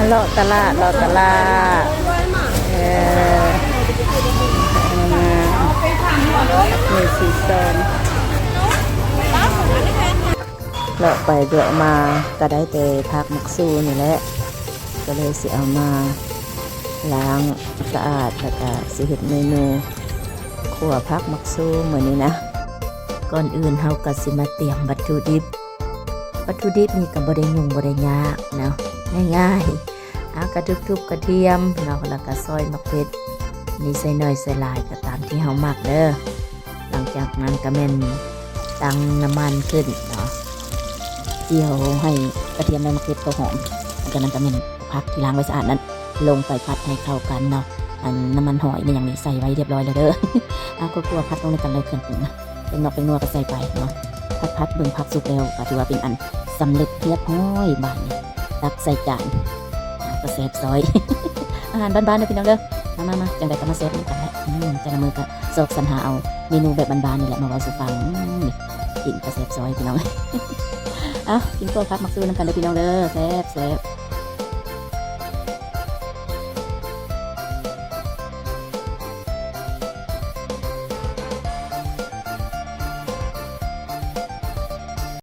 เลาะตลาดเลาะตลาดเออมีสีส้มเลาะไปเลาะมาก็ได้แต่ผักมักซูนี่แหละก็เลยสิเอามาล้างสะอาดแล้วก็สิเฮ็ดเมนูขั่วผักมักซูมื้อนี้นะก่อนอื่นเฮาก็สิมาเตรียมวัตถุดิบนี่ก็บ่ได้ยุ่งบ่ได้ยากเนาะง่ายๆเอากระทุบๆกระเทียมเนาะแล้วก็ซอยมะเขือนี่ใส่น้อยใส่หลายก็ตามที่เฮามักเด้อหลังจากนั้นก็แม่นตั้งน้ำมันขึ้นเนาะเจียวให้กระเทียมและมะเขือเขาหอมจากนั้นก็แม่นผักที่ล้างไว้สะอาดนั้นลงไปผัดให้เข้ากันเนาะอันน้ำมันหอยในอย่างนี้ใส่ไว้เรียบร้อยแล้วเด้อเอาก็กลัวผัดลงในกันเลยเครื่องปรุงนะเป็นนอกเป็นนัวก็ใส่ไปเนาะพัดเบิ่งผักสุกแล้วก็ถือว่าเป็นอันสำเร็จเรียบร้อยบานตักใส่จานกระเซฟซอย อาหารบ้านๆนะพี่น้องเด้อมาจังใดก็มาเซฟนี่กันแหละจังมือก็โศกสรรหาเอาเมนูแบบบ้านๆนี่แหละมาไว้สู่ฟังกินกระเซฟซอยพี่น้อง กินโคตรพักมักซูน้ำกันเด้อพี่น้องเด้อแซ่บ